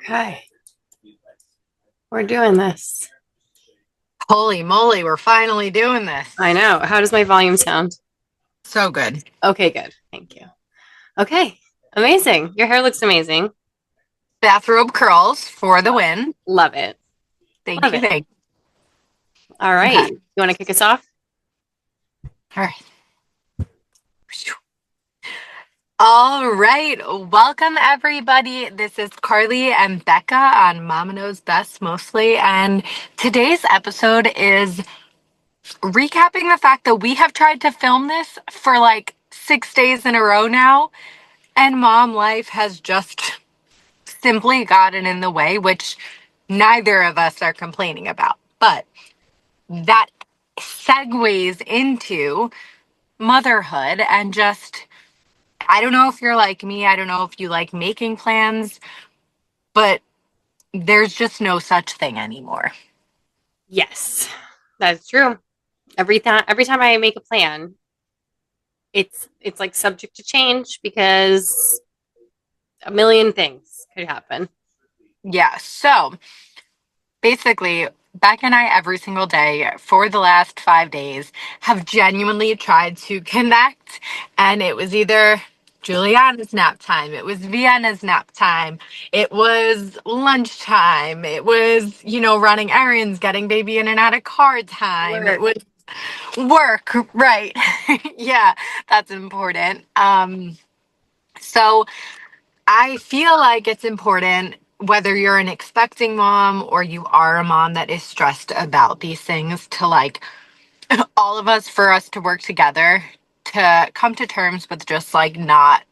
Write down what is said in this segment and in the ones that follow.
Okay, we're doing this. Holy moly, we're finally doing this. I know. How does my volume sound? So good. Okay, good. Thank you. Okay, amazing. Your hair looks amazing. Bathrobe curls for the win. Love it. Thank Love you, it. thank All you. Okay. right. You want to kick us off? All right. All right. Welcome, everybody. This is Carly and Becca on Mama Knows Best mostly. And today's episode is recapping the fact that we have tried to film this for like 6 days in a row now. And mom life has just simply gotten in the way, which neither of us are complaining about. But that segues into motherhood and just, I don't know if you're like me, I don't know if you like making plans, but there's just no such thing anymore. Yes, that's true. Every time I make a plan, it's like subject to change because a million things could happen. Yeah, so basically, Beck and I, every single day for the last 5 days, have genuinely tried to connect. And it was either Juliana's nap time, it was Vienna's nap time, it was lunchtime, it was, running errands, getting baby in and out of car time, it Work. was work, right? Yeah, that's important. So I feel like it's important whether you're an expecting mom or you are a mom that is stressed about these things to like all of us for us to work together to come to terms with just like not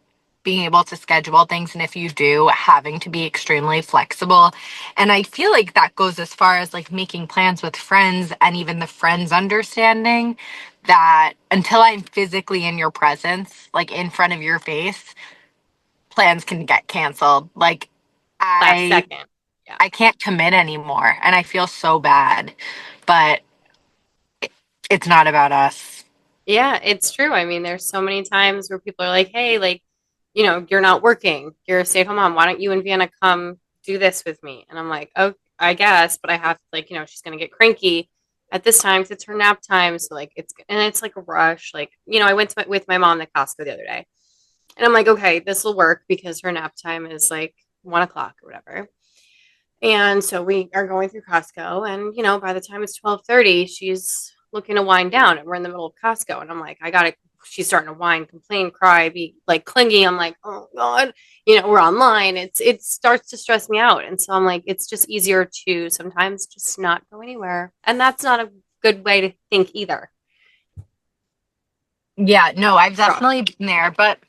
being able to schedule things, and if you do, having to be extremely flexible. And I feel like that goes as far as like making plans with friends, and even the friends understanding that until I'm physically in your presence, like in front of your face, plans can get canceled. Like Last I second. Yeah. I can't commit anymore and I feel so bad. But it's not about us. Yeah, it's true. I mean, there's so many times where people are like, hey, like, you're not working. You're a stay-at-home mom. Why don't you and Vienna come do this with me? And I'm like, oh, I guess, but I have to, like, she's gonna get cranky at this time because it's her nap time. So like it's like a rush. Like, I went with my mom to Costco the other day. And I'm like, okay, this will work because her nap time is like 1 o'clock or whatever. And so we are going through Costco, and by the time it's 12:30, she's looking to wind down, and we're in the middle of Costco, and I'm like, I gotta. She's starting to whine, complain, cry, be like clingy. I'm like, oh god, we're online. It starts to stress me out, and so I'm like, it's just easier to sometimes just not go anywhere, and that's not a good way to think either. Yeah, no, I've Rough. definitely been there, but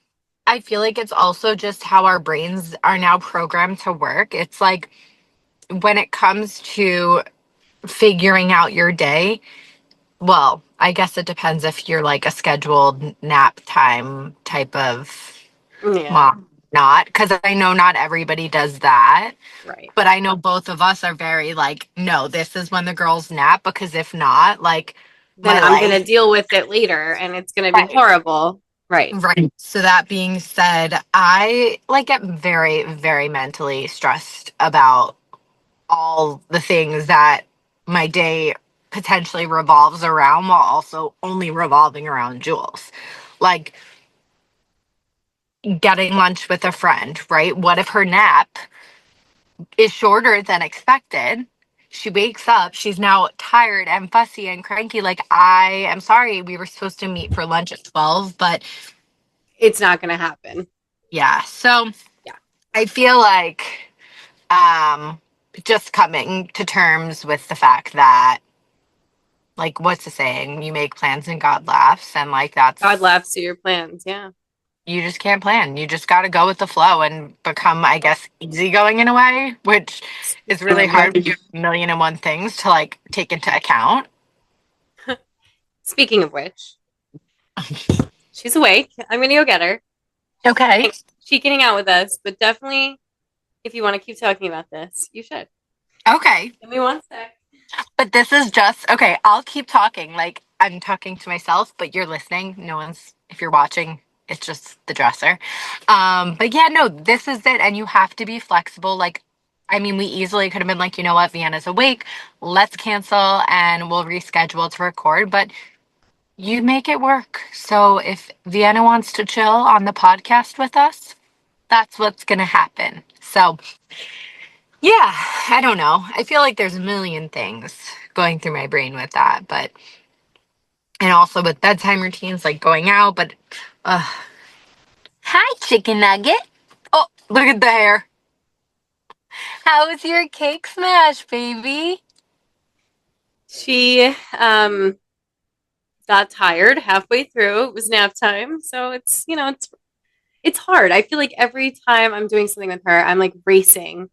I feel like it's also just how our brains are now programmed to work. It's like when it comes to figuring out your day, well, I guess it depends if you're like a scheduled nap time type of Yeah, mom, not because I know not everybody does that. right. But I know both of us are very like, no, this is when the girls nap because if not, like Then my I'm gonna life. deal with it later, and it's gonna be Right. horrible. Right. Right. So that being said, I like get very, very mentally stressed about all the things that my day potentially revolves around while also only revolving around Jules. Like getting lunch with a friend, right? What if her nap is shorter than expected? She wakes up, she's now tired and fussy and cranky. Like, I am sorry, we were supposed to meet for lunch at 12, but It's not gonna happen. yeah. So Yeah. I feel like um, just coming to terms with the fact that, like, what's the saying? You make plans and God laughs. And, like, God that's, laughs at your plans. Yeah. you just can't plan. You just got to go with the flow and become, I guess, easygoing in a way, which is Speaking really of hard when which, you have a million and one things to, like, take into account. speaking of which, she's awake. I'm gonna go get her. Okay. She can hang out with us, but definitely, if you want to keep talking about this, you should. Okay. Give me one sec. But this is just, okay, I'll keep talking. Like, I'm talking to myself, but you're listening. No one's, if you're watching, it's just the dresser. But yeah, no, this is it. And you have to be flexible. Like, I mean, we easily could have been like, you know what, Vienna's awake, let's cancel and we'll reschedule to record, but you make it work. So if Vienna wants to chill on the podcast with us, that's what's going to happen. So, yeah, I don't know. I feel like there's a million things going through my brain with that, but, and also with bedtime routines, like going out, but, uh, hi, chicken nugget. Oh, look at the hair. How was your cake smash, baby? She got tired halfway through. It was nap time, so it's hard. I feel like every time I'm doing something with her, I'm like racing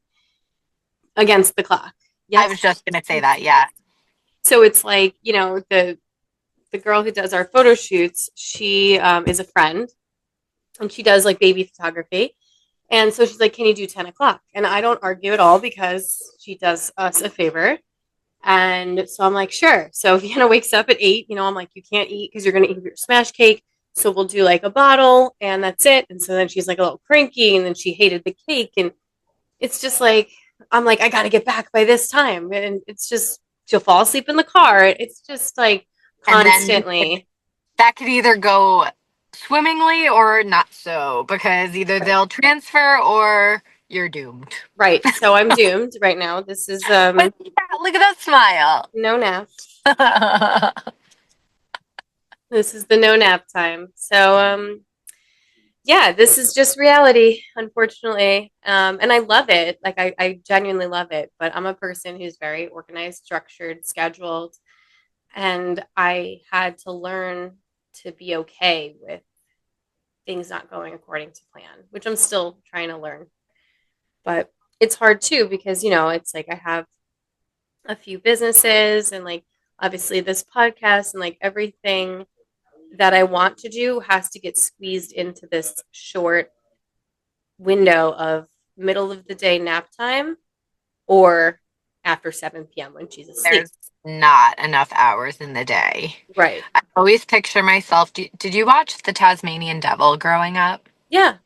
against the clock. I Yes. was just going to say that, yeah. So it's like, the girl who does our photo shoots, she is a friend and she does like baby photography. And so she's like, "Can you do 10 o'clock?" And I don't argue at all because she does us a favor. And so I'm like, "Sure." So Vienna wakes up at 8. I'm like, "You can't eat because you're going to eat your smash cake. So we'll do like a bottle and that's it." And so then she's like a little cranky and then she hated the cake. And it's just like, I'm like, I got to get back by this time. And it's just, she'll fall asleep in the car. It's just like And then constantly. that could either go swimmingly or not so, because either Right. they'll transfer or you're doomed. Right. So I'm doomed right now. This is But yeah, look at that smile. no nap. This is the no nap time. So yeah, this is just reality, unfortunately. And I love it. Like I genuinely love it. But I'm a person who's very organized, structured, scheduled, and I had to learn to be okay with things not going according to plan, which I'm still trying to learn. But it's hard too because it's like I have a few businesses and like obviously this podcast and like everything that I want to do has to get squeezed into this short window of middle of the day nap time or after 7 p.m. when she's asleep. There's not enough hours in the day. Right. I always picture myself. Did you watch The Tasmanian Devil growing up? Yeah.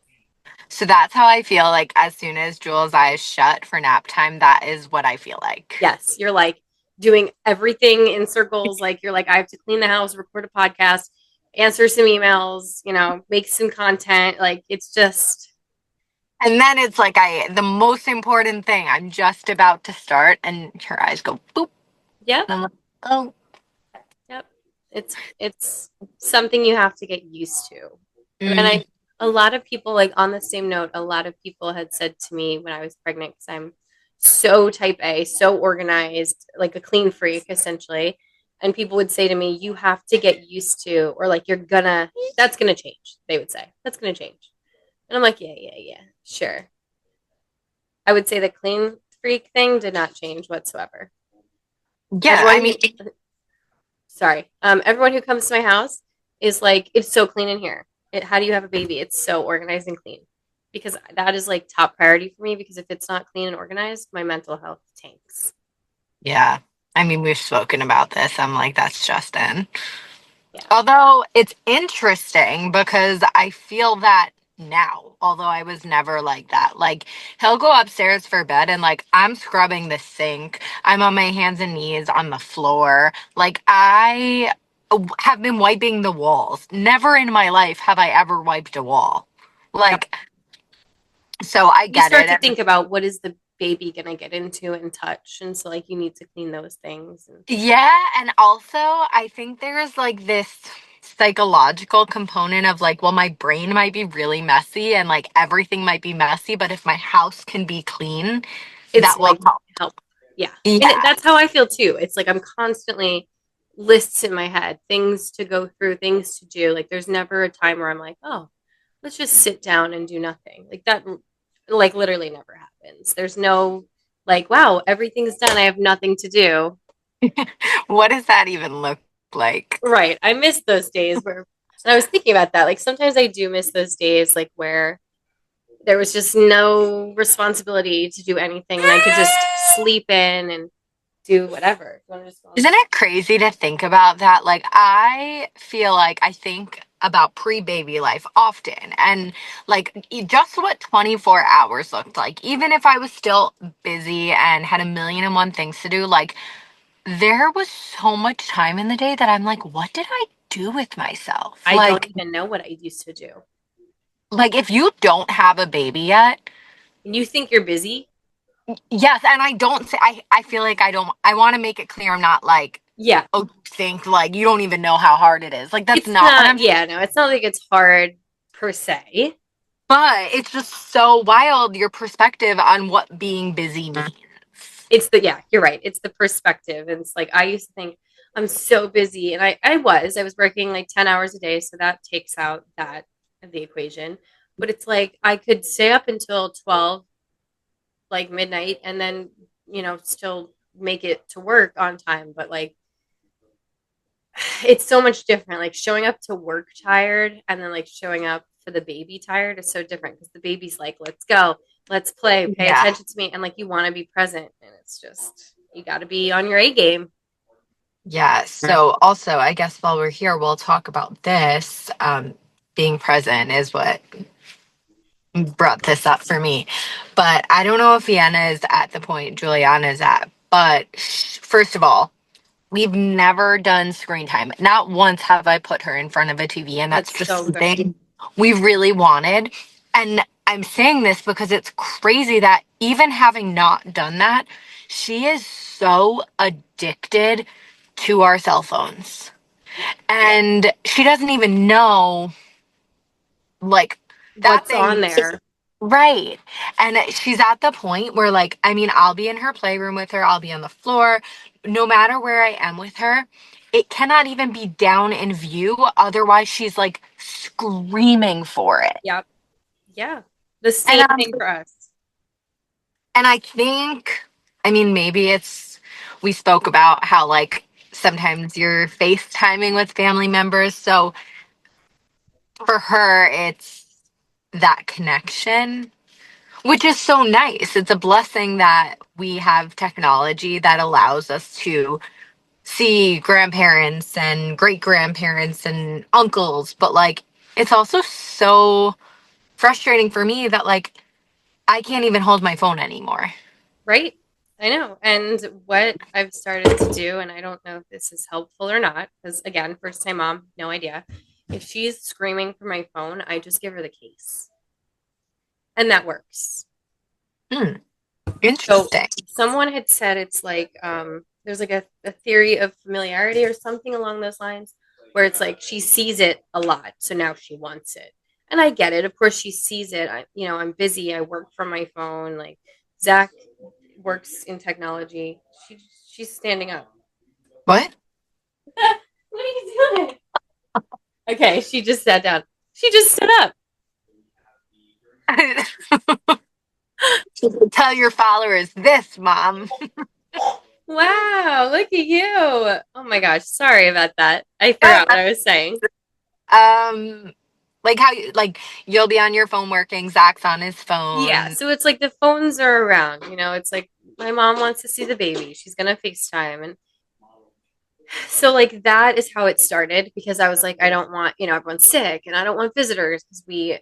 So that's how I feel like as soon as Jules' eyes shut for nap time, that is what I feel like. Yes. You're like doing everything in circles. Like you're like, I have to clean the house, record a podcast, answer some emails, make some content. Like it's just, And then it's like the most important thing, I'm just about to start, and her eyes go boop. yep. And I'm like, oh. Yep. It's something you have to get used to. And Mm, a lot of people, like on the same note, a lot of people had said to me when I was pregnant, because I'm so type A, so organized, like a clean freak essentially. And people would say to me, "You have to get used to," or like that's gonna change. They would say, "That's gonna change." And I'm like, "Yeah, yeah, yeah, sure." I would say the clean freak thing did not change whatsoever. yeah, I Everyone mean, sorry. Everyone who comes to my house is like, "It's so clean in here. How do you have a baby? It's so organized and clean." Because that is like top priority for me. Because if it's not clean and organized, my mental health tanks. yeah. I mean, we've spoken about this. I'm like, that's Justin. Yeah. Although it's interesting because I feel that now, although I was never like that. Like, he'll go upstairs for bed and, like, I'm scrubbing the sink. I'm on my hands and knees on the floor. Like, I have been wiping the walls. Never in my life have I ever wiped a wall. Yep. Like, so I You get start to it. think about what is the baby gonna get into and touch, and so like you need to clean those things. And Yeah, and also I think there's like this psychological component of like, well, my brain might be really messy and like everything might be messy, but if my house can be clean, it's that will like help. help. Yeah, and Yeah. that's how I feel too. It's like I'm constantly lists in my head, things to go through, things to do. Like there's never a time where I'm like, oh, let's just sit down and do nothing. Like that, like literally never happens. There's no like, wow, everything's done. I have nothing to do. What does that even look like? Right. I miss those days where, and I was thinking about that. Like sometimes I do miss those days, like where there was just no responsibility to do anything and I could just sleep in and do whatever. You want to just go on? Isn't it crazy to think about that? Like, I feel like I think about pre-baby life often, and like just what 24 hours looked like. Even if I was still busy and had a million and one things to do, like there was so much time in the day that I'm like, what did I do with myself? I don't even know what I used to do. Like if you don't have a baby yet, And you think you're busy? yes, and I don't say I feel like I want to make it clear I'm not like, Yeah. oh, think like you don't even know how hard it is. Like that's It's not what not, I'm, yeah, no, it's not like it's hard per se. but it's just so wild your perspective on what being busy means. It's the, yeah, you're right. It's the perspective. And it's like, I used to think I'm so busy. And I was working like 10 hours a day. So that takes out that of the equation. But it's like, I could stay up until 12, like midnight, and then, still make it to work on time. But like, it's so much different. Like showing up to work tired and then like showing up for the baby tired is so different because the baby's like, let's go, let's play, pay Yeah. attention to me. And like, you want to be present. And it's just, you got to be on your A game. Yeah. So also, I guess while we're here, we'll talk about this. Being present is what brought this up for me. But I don't know if Vienna is at the point Juliana is at. But first of all, we've never done screen time. Not once have I put her in front of a TV, and that's That's just so good. something we really wanted. And I'm saying this because it's crazy that even having not done that, she is so addicted to our cell phones. And she doesn't even know, like, that What's on thing. there? Right. And she's at the point where, like, I mean, I'll be in her playroom with her, I'll be on the floor, no matter where I am with her. It cannot even be down in view. Otherwise, she's like screaming for it. Yep. Yeah. The And same thing for us. I think, I mean, maybe it's, we spoke about how, like, sometimes you're FaceTiming with family members. So for her, it's that connection, which is so nice. It's a blessing that we have technology that allows us to see grandparents and great grandparents and uncles, but like it's also so frustrating for me that like I can't even hold my phone anymore. Right? I know. And what I've started to do, and I don't know if this is helpful or not, because again, first time mom, no idea. If she's screaming for my phone, I just give her the case. And that works. Hmm, So interesting. someone had said it's like there's like a theory of familiarity or something along those lines where it's like she sees it a lot, so now she wants it. And I get it. Of course she sees it. I'm busy. I work from my phone. Like Zach works in technology. She's standing up. What? What are you doing? Okay, she just sat down. She just stood up. Tell your followers this, mom. Wow, look at you. Oh my gosh, sorry about that. I No, forgot what I was saying. um, like how you like you'll be on your phone working, Zach's on his Yeah, phone. so it's like the phones are around. It's like my mom wants to see the baby. She's gonna FaceTime. And so like that is how it started because I was like, I don't want, everyone's sick and I don't want visitors because we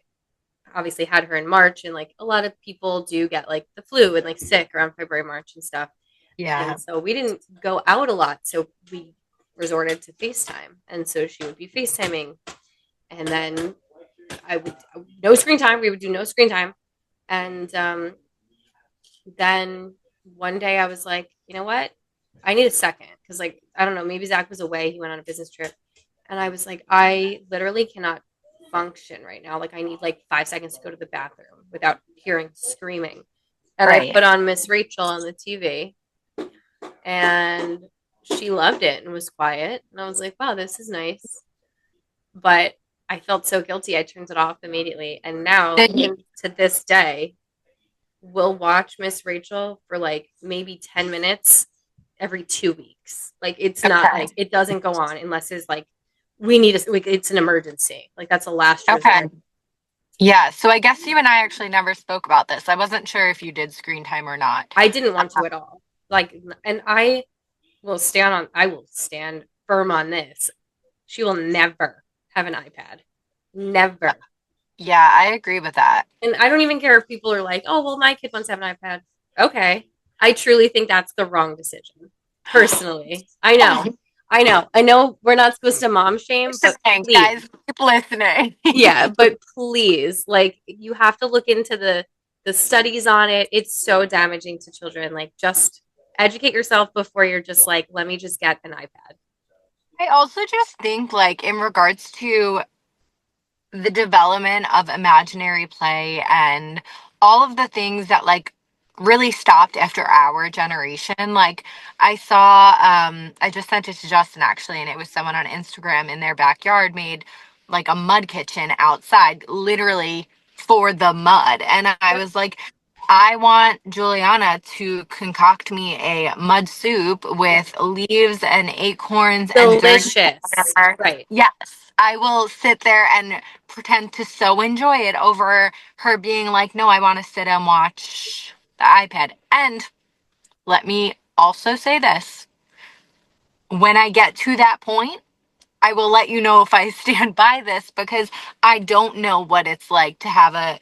obviously had her in March and like a lot of people do get like the flu and like sick around February, March and stuff. Yeah. And so we didn't go out a lot. So we resorted to FaceTime. And so she would be FaceTiming. And then I would, no screen time. We would do no screen time. And then one day I was like, you know what? I need a second. Cause like, I don't know, maybe Zach was away. He went on a business trip. And I was like, I literally cannot function right now. Like, I need like 5 seconds to go to the bathroom without hearing screaming. And I Right. put on Miss Rachel on the TV and she loved it and was quiet. And I was like, wow, this is nice. But I felt so guilty. I turned it off immediately. And now, Then even to this day, we'll watch Miss Rachel for like maybe 10 minutes every 2 weeks. Like, it's not okay. like it doesn't go on unless it's like we need a, like, it's an emergency. Like, that's a last Okay. resort. Yeah, so I guess you and I actually never spoke about this. I wasn't sure if you did screen time or not. I didn't want to at all. Like, and I will stand firm on this. She will never have an iPad. Never. Yeah, I agree with that. And I don't even care if people are like, oh, well, my kid wants to have an iPad. Okay. I truly think that's the wrong decision. Personally. I know. I know. I know we're not supposed to mom shame, but Listening, please. guys, keep listening. Yeah, but please, like you have to look into the studies on it. It's so damaging to children. Like just educate yourself before you're just like, let me just get an iPad. I also just think, like, in regards to the development of imaginary play and all of the things that like really stopped after our generation. Like I saw I just sent it to Justin actually, and it was someone on Instagram in their backyard made like a mud kitchen outside literally for the mud. And I Yep. was like, I want Juliana to concoct me a mud soup Yep. with leaves and acorns and dirt and Delicious. whatever. Right. Yes, I will sit there and pretend to so enjoy it over her being like, no, I want to sit and watch the iPad. And let me also say this, when I get to that point, I will let you know if I stand by this because I don't know what it's like to have a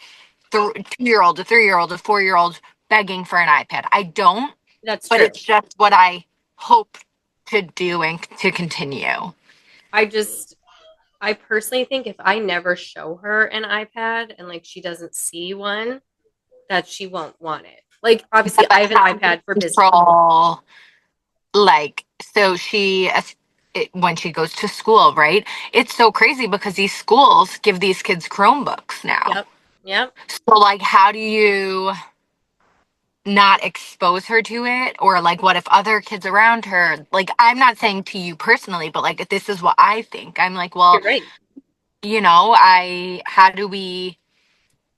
2 year old, a 3 year old, a 4 year old begging for an iPad. I don't, That's but true. it's just what I hope to do and to continue. I just I personally think if I never show her an iPad and like she doesn't see one, that she won't want it. Like obviously But I have an how do you iPad for business. control, like, so when she goes to school, right? It's so crazy because these schools give these kids Chromebooks now. Yep. Yep. So, like, how do you not expose her to it? Or, like, what if other kids around her, like, I'm not saying to you personally, but like, this is what I think. I'm like, well, You're right. how do we,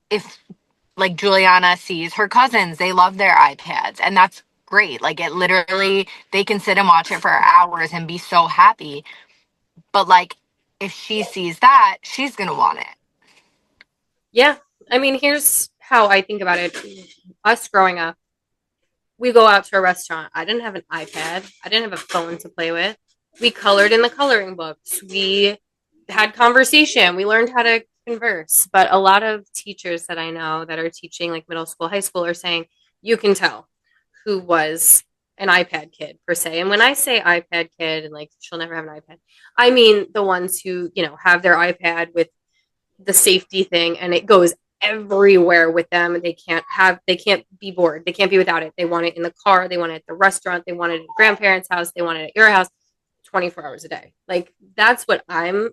if like Juliana sees her cousins, they love their iPads, and that's great. Like, it literally, they can sit and watch it for hours and be so happy. But like, if she sees that, she's gonna want it. Yeah. I mean, here's how I think about it. Us growing up, we go out to a restaurant. I didn't have an iPad. I didn't have a phone to play with. We colored in the coloring books. We had conversation. We learned how to converse. But a lot of teachers that I know that are teaching like middle school, high school are saying you can tell who was an iPad kid per se. And when I say iPad kid and like she'll never have an iPad, I mean the ones who, have their iPad with the safety thing and it goes everywhere with them. They can't be bored. They can't be without it. They want it in the car, they want it at the restaurant, they want it at grandparents' house, they want it at your house 24 hours a day. Like that's what I'm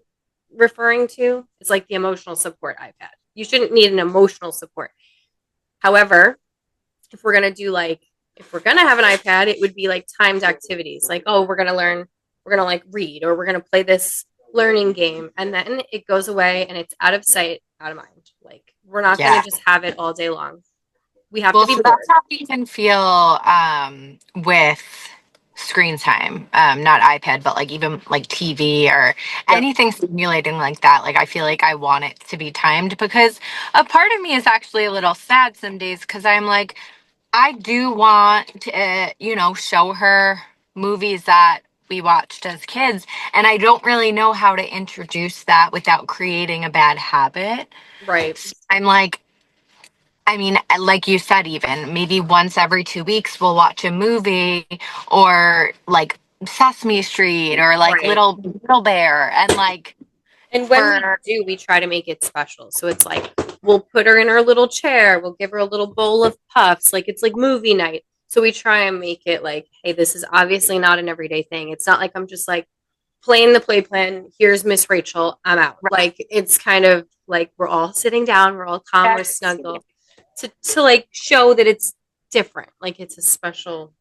referring to. It's like the emotional support iPad. You shouldn't need an emotional support. However, if we're gonna do like if we're gonna have an iPad, it would be like timed activities. Like, oh, we're gonna like read, or we're gonna play this learning game, and then it goes away and it's out of sight, out of mind. Like, we're not gonna Yeah. just have it all day long. We have to Well, be so that's bored. how you can feel with screen time. Not iPad, but like even like TV or Yep. anything stimulating like that. Like, I feel like I want it to be timed because a part of me is actually a little sad some days because I'm like, I do want to, show her movies that we watched as kids. And I don't really know how to introduce that without creating a bad habit. Right. So I'm like, I mean, like you said, even maybe once every 2 weeks, we'll watch a movie or like Sesame Street or like Right. Little Bear. And like, And when we for, do, we try to make it special. So it's like we'll put her in her little chair, we'll give her a little bowl of puffs, like it's like movie night. So we try and make it like, hey, this is obviously not an everyday thing. It's not like I'm just like playing the playpen. Here's Miss Rachel. I'm out. Like it's kind of like we're all sitting down, we're all calm, we're snuggled to like show that it's different. Like it's a special.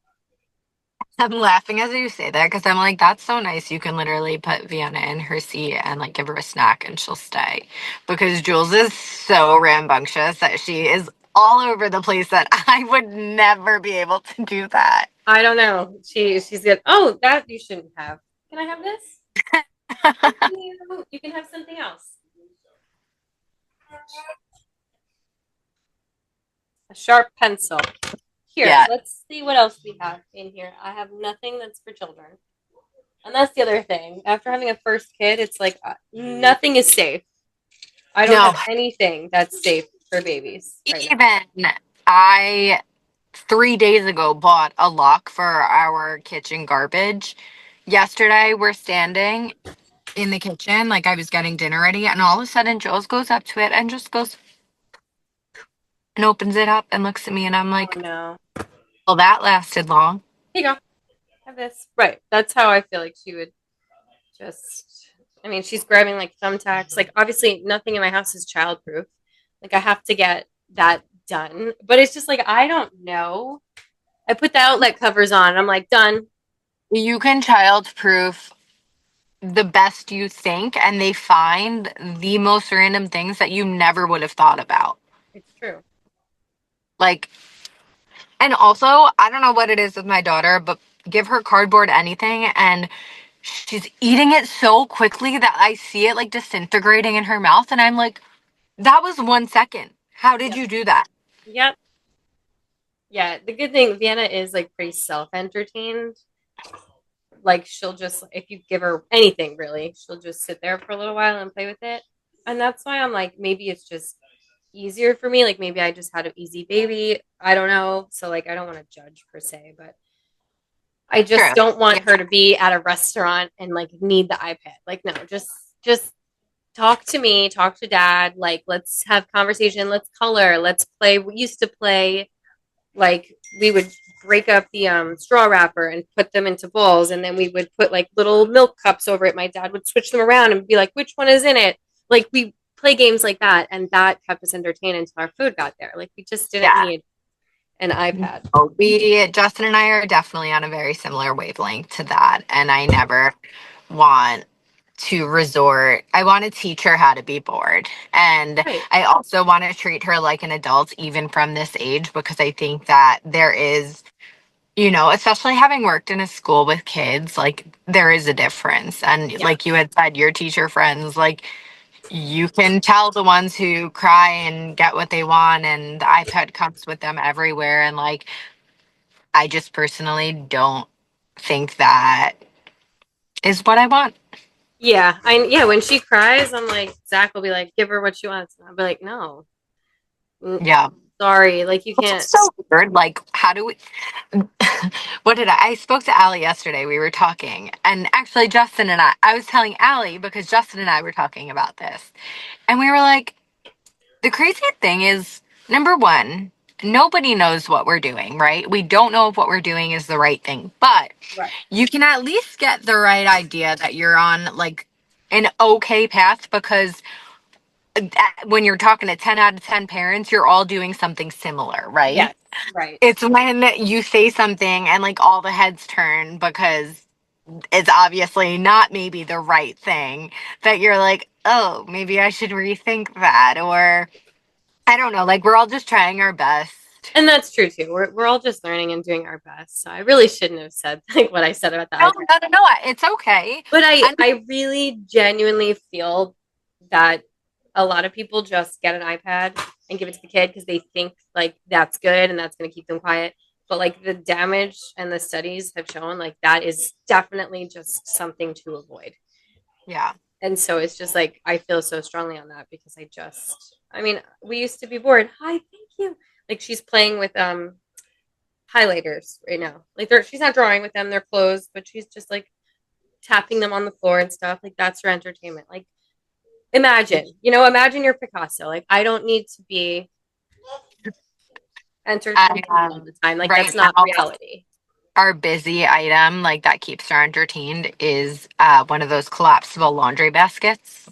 I'm laughing as you say that because I'm like, that's so nice. You can literally put Vienna in her seat and like give her a snack and she'll stay. Because Jules is so rambunctious that she is all over the place that I would never be able to do that. I don't know. She's good. Oh, that you shouldn't have. Can I have this? Thank you. You can have something else. A sharp pencil. Here, Yeah. let's see what else we have in here. I have nothing that's for children. And that's the other thing. After having a first kid, it's like nothing is safe. I don't have No, anything that's safe for babies right now. even I 3 days ago bought a lock for our kitchen garbage. Yesterday, we're standing in the kitchen, like I was getting dinner ready, and all of a sudden, Jules goes up to it and just goes and opens it up and looks at me, and I'm Oh like, no. well, that lasted long. Here you go. Have this. Right. That's how I feel like she would just, I mean, she's grabbing like thumbtacks. Like, obviously, nothing in my house is childproof. Like, I have to get that done. But it's just like, I don't know. I put the outlet covers on. I'm like, done. You can childproof the best you think, and they find the most random things that you never would have thought about. It's true. Like, and also, I don't know what it is with my daughter, but give her cardboard anything, and she's eating it so quickly that I see it like disintegrating in her mouth, and I'm like, that was 1 second. How did Yep. you do that? Yep. Yeah. The good thing, Vienna is like pretty self entertained. Like, she'll just, if you give her anything really, she'll just sit there for a little while and play with it. And that's why I'm like, maybe it's just easier for me. Like, maybe I just had an easy baby. I don't know. So, like, I don't want to judge per se, but I just True. don't want Yeah. her to be at a restaurant and like need the iPad. Like, no, just talk to me, talk to dad. Like, let's have conversation. Let's color. Let's play. We used to play like we would break up the straw wrapper and put them into bowls, and then we would put like little milk cups over it. My dad would switch them around and be like, which one is in it? Like, we play games like that, and that kept us entertained until our food got there. Like, we just didn't Yeah. need an iPad. Oh, Justin and I are definitely on a very similar wavelength to that. And I never want to resort, I want to teach her how to be bored. And Right. I also want to treat her like an adult, even from this age, because I think that there is, especially having worked in a school with kids, like there is a difference. And Yeah. like you had said, your teacher friends, like you can tell the ones who cry and get what they want, and the iPad comes with them everywhere. And like, I just personally don't think that is what I want. Yeah. Yeah, when she cries, I'm like, Zach will be like, give her what she wants. And I'll be like, no. Yeah. Sorry. Like, you It's can't. just so weird. Like, how do we? What did I spoke to Allie yesterday. We were talking, and actually, Justin and I was telling Allie because Justin and I were talking about this, and we were like, the crazy thing is, number one, nobody knows what we're doing, right? We don't know if what we're doing is the right thing, but Right. you can at least get the right idea that you're on like an okay path because when you're talking to 10 out of 10 parents, you're all doing something similar, right? Yes. Right. It's when you say something and like all the heads turn because it's obviously not maybe the right thing that you're like, oh, maybe I should rethink that. Or I don't know, like we're all just trying our best. And that's true too. We're all just learning and doing our best. So I really shouldn't have said like what I said about the No, iPad. no, no, no. It's okay. But I And I really genuinely feel that a lot of people just get an iPad and give it to the kid because they think like that's good and that's going to keep them quiet. But like the damage and the studies have shown like that is definitely just something to avoid. yeah, And so it's just like I feel so strongly on that because I mean, we used to be bored. Hi, thank you. Like, she's playing with highlighters right now. Like, she's not drawing with them, they're closed, but she's just like tapping them on the floor and stuff. Like, that's her entertainment. Like, imagine you're Picasso. Like, I don't need to be I, entertained all the time. Like, right that's not now, reality. our busy item, like that keeps her entertained, is one of those collapsible laundry baskets.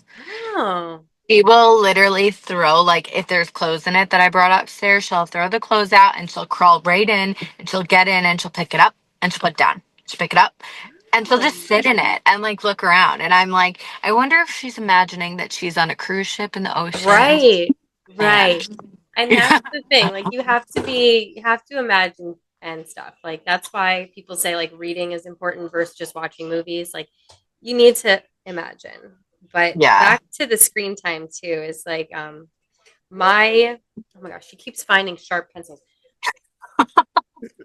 Oh, She will literally throw, like, if there's clothes in it that I brought upstairs, she'll throw the clothes out and she'll crawl right in and she'll get in and she'll pick it up and she'll put it down. She'll pick it up and she'll oh. just sit in it and like look around. And I'm like, I wonder if she's imagining that she's on a cruise ship in the ocean. Right, right. And And that's yeah, the thing. Like, you have to imagine and stuff. Like, that's why people say like reading is important versus just watching movies. Like, you need to imagine. But yeah. back to the screen time too is like my oh my gosh, she keeps finding sharp pencils.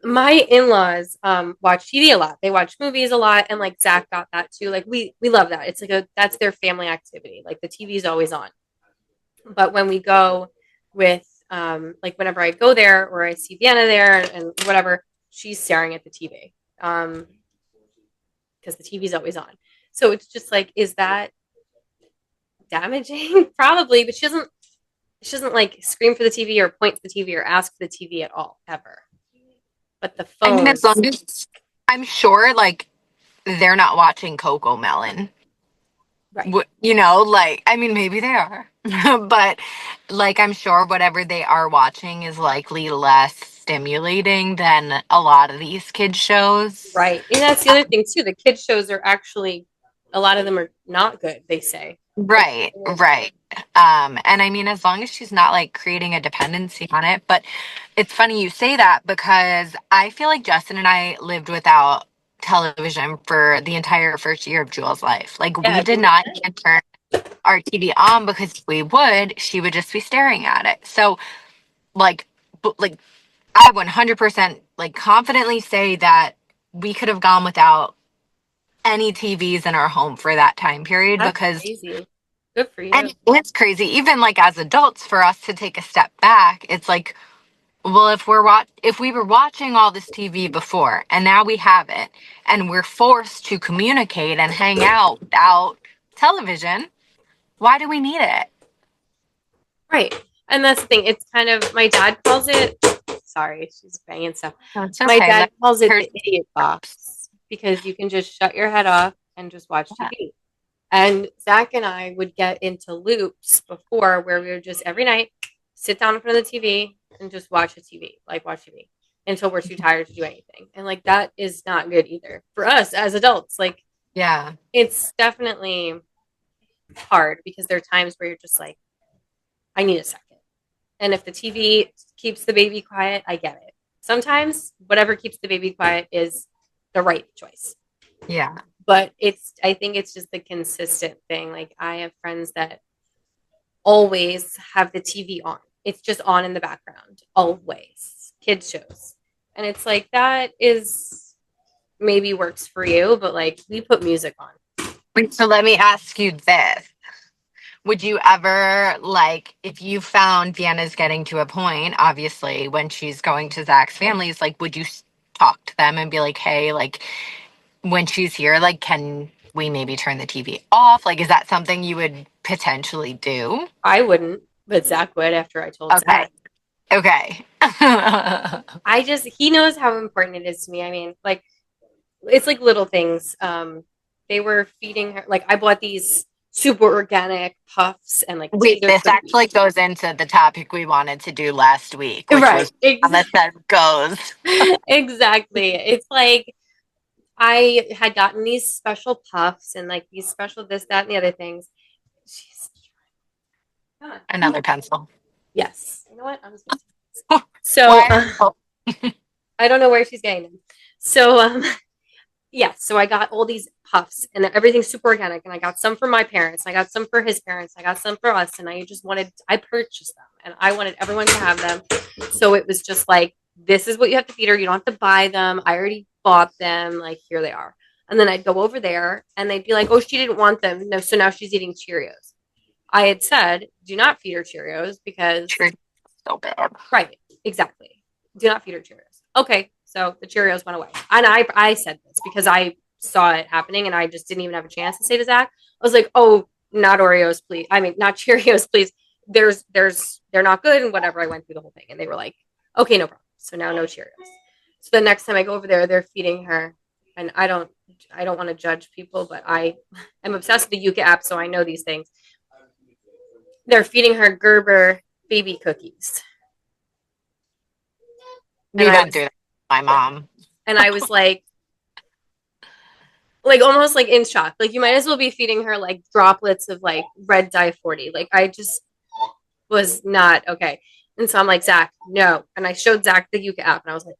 My in-laws watch TV a lot. They watch movies a lot, and like Zach got that too. Like, we love that. It's like that's their family activity. Like, the TV is always on. But when we go with, like, whenever I go there or I see Vienna there and whatever, she's staring at the TV. Because the TV's always on. So it's just like, is that damaging? Probably, but she doesn't like scream for the TV or point to the TV or ask for the TV at all, ever. But the I mean, as long phones, as I'm sure, like, they're not watching Coco Melon. right. Like, I mean, maybe they are, but like, I'm sure whatever they are watching is likely less stimulating than a lot of these kids' shows. Right. And that's the other thing too. The kids shows are actually, a lot of them are not good, they say. Like, Right, right. And I mean, as long as she's not like creating a dependency on it, but it's funny you say that because I feel like Justin and I lived without television for the entire first year of Jewel's life. Like, we yeah, did not even turn our TV on because if we would, she would just be staring at it. So, like, like I 100% like confidently say that we could have gone without any TVs in our home for that time period that's because crazy. Good for you. and it's crazy even like as adults for us to take a step back. It's like, well, if we were watching all this TV before and now we have it and we're forced to communicate and hang out without television, why do we need it? Right. And that's the thing. It's kind of, my dad calls it, sorry, she's banging stuff. No, it's My okay. dad That calls it hurts. the idiot box because you can just shut your head off and just watch Yeah. TV. And Zach and I would get into loops before where we would just every night sit down in front of the TV and just watch a TV, like watch TV until we're too tired to do anything. And like that is not good either for us as adults. Like Yeah. it's definitely hard because there are times where you're just like, I need a second. And if the TV keeps the baby quiet, I get it. Sometimes whatever keeps the baby quiet is the right choice. Yeah. But I think it's just the consistent thing. Like I have friends that always have the TV on. It's just on in the background, always. Kids shows. And it's like that is maybe works for you, but like we put music on. Wait, so let me ask you this. Would you ever, like, if you found Vienna's getting to a point, obviously, when she's going to Zach's family's, like, would you talk to them and be like, hey, like, when she's here, like, can we maybe turn the TV off? Like, is that something you would potentially do? I wouldn't, but Zach would after I told Okay. Zach. Okay. He knows how important it is to me. I mean, like, it's like little things. They were feeding her, like, I bought these super organic puffs and like Wait, potato this cookies. actually goes into the topic we wanted to do last week, which Right. was on the says goes. Exactly. It's like I had gotten these special puffs and like these special this, that, and the other things. She's come on. Another pencil. Yes. You know what? I'm just gonna take this. So Why? Oh, I don't know where she's getting them. So yeah, so I got all these puffs and everything's super organic. And I got some for my parents. I got some for his parents. I got some for us. And I purchased them and I wanted everyone to have them. So it was just like, this is what you have to feed her. You don't have to buy them. I already bought them. Like, here they are. And then I'd go over there and they'd be like, oh, she didn't want them. No, so now she's eating Cheerios. I had said, do not feed her Cheerios because, true. So bad. right, exactly. Do not feed her Cheerios. Okay, so the Cheerios went away. And I said this because I saw it happening and I just didn't even have a chance to say to Zach. I was like, oh, not Oreos, please. I mean, not Cheerios, please. They're not good and whatever. I went through the whole thing and they were like, okay, no problem. So now no Cheerios. So the next time I go over there, they're feeding her, and I don't want to judge people, but I am obsessed with the Yuka app, so I know these things. They're feeding her Gerber baby cookies, and We I went was through that with my mom. and I was like almost like in shock. Like you might as well be feeding her like droplets of like red dye 40. Like I just was not okay. And so I'm like, Zach, no. And I showed Zach the Yuka app and I was like,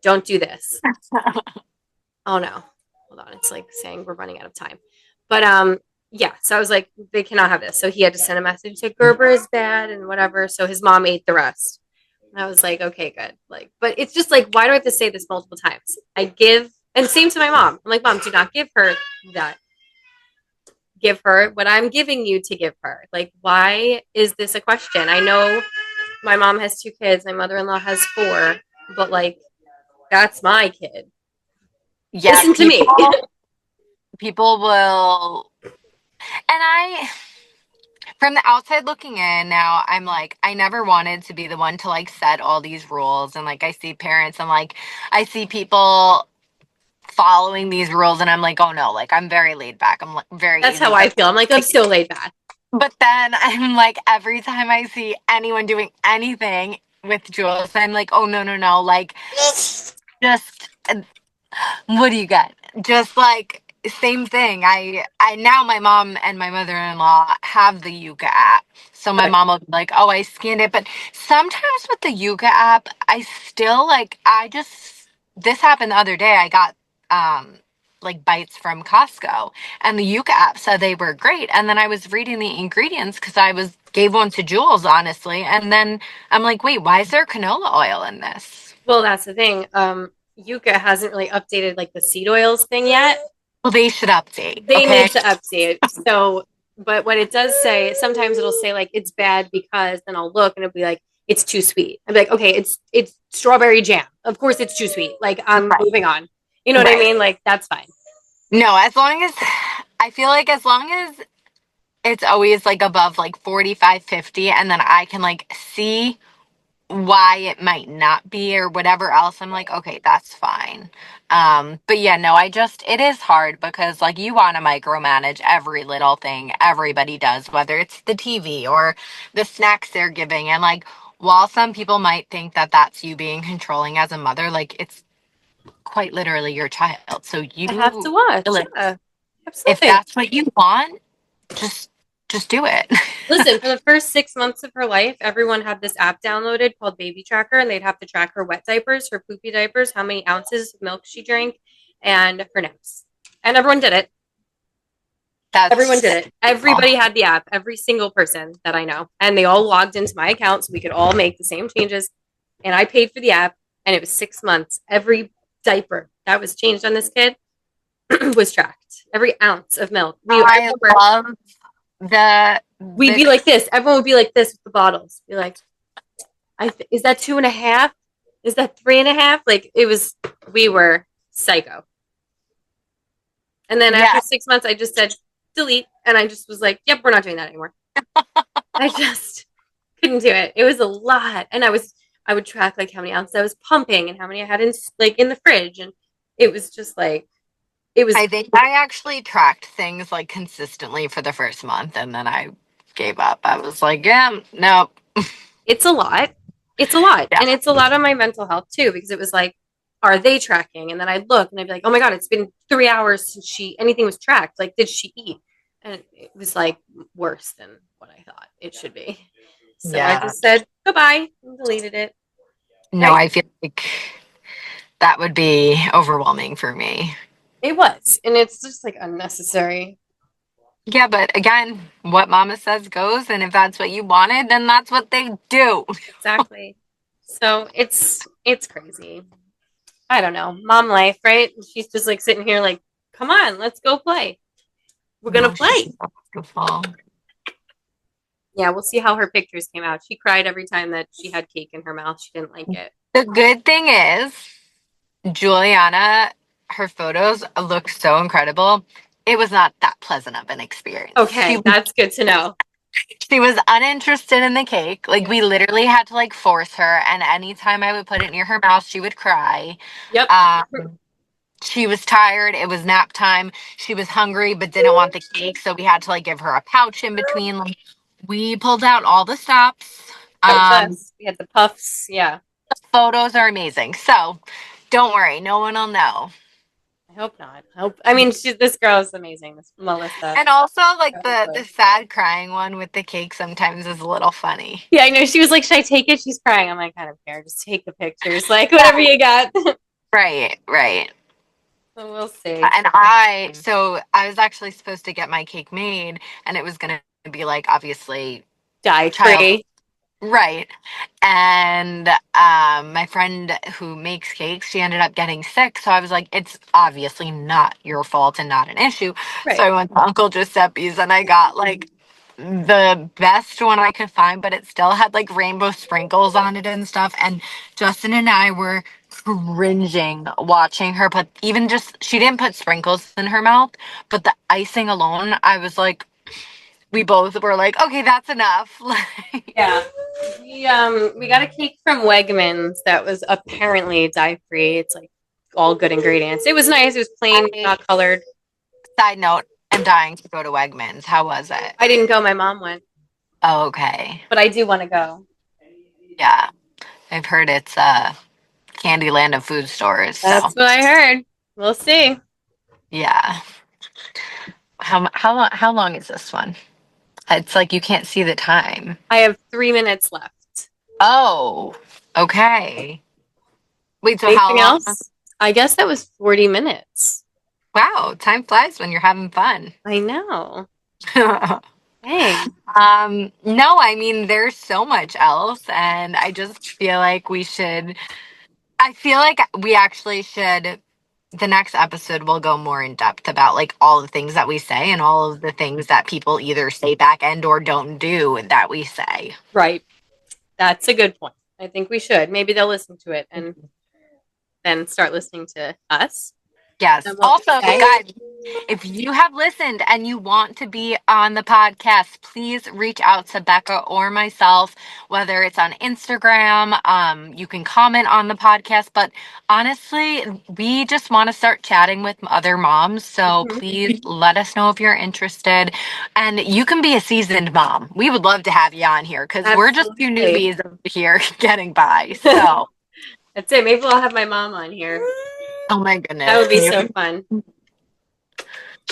don't do this. Oh no. Hold on. It's like saying we're running out of time. But yeah, so I was like, they cannot have this. So he had to send a message to Gerber is bad and whatever. So his mom ate the rest. And I was like, okay, good. Like, but it's just like, why do I have to say this multiple times? I give, and same to my mom. I'm like, Mom, do not give her that. give her what I'm giving you to give her. Like, why is this a question? I know my mom has 2 kids, my mother-in-law has 4, but like, that's my kid. Yeah, Listen to me. people will, and I, from the outside looking in now, I'm like, I never wanted to be the one to like set all these rules. And like, I see parents, and like, I see people following these rules, and I'm like, oh no, like, I'm very laid back. I'm like, very That's easy. how I feel. I'm like, I'm so laid back. But then I'm like, every time I see anyone doing anything with Jules, I'm like, oh no, no, no. Like, just what do you got? Just like same thing. I now my mom and my mother-in-law have the Yuka app. So my Good. mom will be like, "Oh, I scanned it." But sometimes with the Yuka app, I still like I just this happened the other day. I got like bites from Costco, and the Yuka app said they were great. And then I was reading the ingredients because I was gave one to Jules, honestly. And then I'm like, "Wait, why is there canola oil in this?" Well, that's the thing. Yuka hasn't really updated like the seed oils thing yet. Well, they should update, They okay? need to update. So, but what it does say, sometimes it'll say like it's bad because, then I'll look and it'll be like it's too sweet. I'll be like, okay, it's strawberry jam. Of course, it's too sweet. Like I'm Right. moving on. You know what I Right. mean? Like that's fine. No, as long as I feel like as long as it's always like above like 45, 50, and then I can like see why it might not be or whatever else, I'm like, okay, that's fine. But yeah, no, it is hard because like you want to micromanage every little thing everybody does, whether it's the TV or the snacks they're giving. And like, while some people might think that that's you being controlling as a mother, like it's quite literally your child. So I have to you, watch. Yeah, if absolutely. that's what you want, just just do it. Listen, for the first 6 months of her life, everyone had this app downloaded called Baby Tracker, and they'd have to track her wet diapers, her poopy diapers, how many ounces of milk she drank, and her naps. And everyone did it. Everyone That's did it. Everybody had the app, every single person that I know. And they all logged into my account so we could all make the same changes. And I paid for the app, and it was 6 months. Every diaper that was changed on this kid was tracked. Every ounce of milk. I I remember love the we'd be like this. Everyone would be like this with the bottles. Be like, is that 2.5? Is that 3.5? Like it was, we were psycho. And then after yeah. 6 months, I just said delete, and I just was like, yep, we're not doing that anymore. I just couldn't do it. It was a lot, and I would track like how many ounces I was pumping and how many I had in like in the fridge, and it was just like it was. I think I actually tracked things like consistently for the first month, and then I gave up. I was like, yeah, nope. It's a lot. It's a lot, Yeah. and it's a lot on my mental health too because it was like, are they tracking? And then I'd look and I'd be like, oh my god, it's been 3 hours since she anything was tracked. Like, did she eat? And it was like worse than what I thought it should be. So I Yeah. just said goodbye and deleted it. No, Right. I feel like that would be overwhelming for me. It was. And it's just like unnecessary. Yeah, but again, what mama says goes, and if that's what you wanted, then that's what they do. Exactly. So it's crazy. I don't know. Mom life, right? She's just like sitting here like, come on, let's go play. We're gonna No, she's play. so beautiful. Yeah, we'll see how her pictures came out. She cried every time that she had cake in her mouth. She didn't like it. The good thing is, Juliana, her photos look so incredible. It was not that pleasant of an experience. Okay, that's good to know. She was uninterested in the cake. Like we literally had to like force her, and anytime I would put it near her mouth, she would cry. Yep. She was tired. It was nap time. She was hungry but didn't want the cake, so we had to like give her a pouch in between. Like we pulled out all the stops. That was Um, us. We had the puffs. Yeah. photos are amazing. So don't worry, no one will know. I hope not. I hope. I mean, this girl is amazing. This Melissa. And also like the sad crying one with the cake sometimes is a little funny. Yeah, I know. She was like, "Should I take it?" She's crying. I'm like, "I don't care. Just take the pictures. Like, Yeah, whatever you got." right, right. So we'll see. And so I was actually supposed to get my cake made, and it was going to be like obviously Dye child free. Right. And my friend who makes cakes, she ended up getting sick. So I was like, it's obviously not your fault and not an issue. So Right. I went to Uncle Giuseppe's and I got like the best one I could find, but it still had like rainbow sprinkles on it and stuff. And Justin and I were cringing watching her put even just, she didn't put sprinkles in her mouth, but the icing alone, I was like, we both were like, okay, that's enough. Like, Yeah. We got a cake from Wegmans that was apparently dye free. It's like all good ingredients. It was nice. It was plain, I, not colored. side note, I'm dying to go to Wegmans. How was it? I didn't go, my mom went, Oh, okay. but I do want to go. Yeah. I've heard it's Candyland of food stores, That's so what I heard. We'll see. yeah. How long is this one? It's like you can't see the time. I have 3 minutes left. Oh, okay. Wait, so how Anything long? else? I guess that was 40 minutes. Wow, time flies when you're having fun. I know. Dang. No, I mean, there's so much else, and I just feel like we should, I feel like we actually should, the next episode will go more in depth about like all the things that we say and all of the things that people either say back and or don't do that we say. Right. That's a good point. I think we should. Maybe they'll listen to it and then start listening to us Yes. and what we Also, say. guys, if you have listened and you want to be on the podcast, please reach out to Becca or myself, whether it's on Instagram. You can comment on the podcast, but honestly, we just want to start chatting with other moms. So Mhm. please let us know if you're interested. And you can be a seasoned mom. We would love to have you on here because we're just two Absolutely. newbies over here getting by. So, That's it. Maybe I'll have my mom on here. oh my That goodness, would be can you? so fun.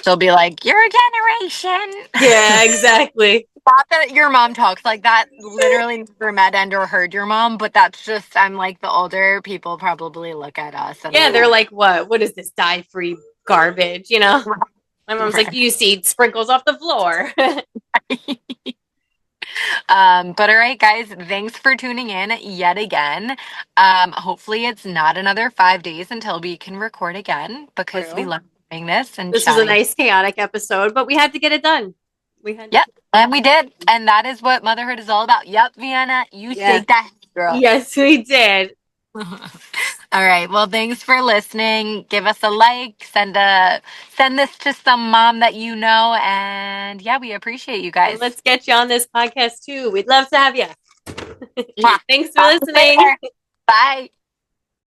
She'll be like, "You're a generation." Yeah, exactly. Not that your mom talks like that. Literally never met and or heard your mom, but that's just I'm like the older people probably look at us and Yeah, they're they're like, like, what? What is this dye free garbage? You know? My mom's like, right. you see sprinkles off the floor. But all right, guys, thanks for tuning in yet again. Hopefully it's not another 5 days until we can record again because we True. love doing this and This was a chatting. nice, chaotic episode, but we had to get it done. We had Yep, and we did, and that is what motherhood is all about. Yep, Vienna, you Yeah. shake that girl. Yes, we did. All right. Well, thanks for listening. Give us a like, send this to some mom that you know, and yeah, we appreciate you And guys. let's get you on this podcast too. We'd love to have you. Mwah. Thanks for Talk to you listening. later. Bye.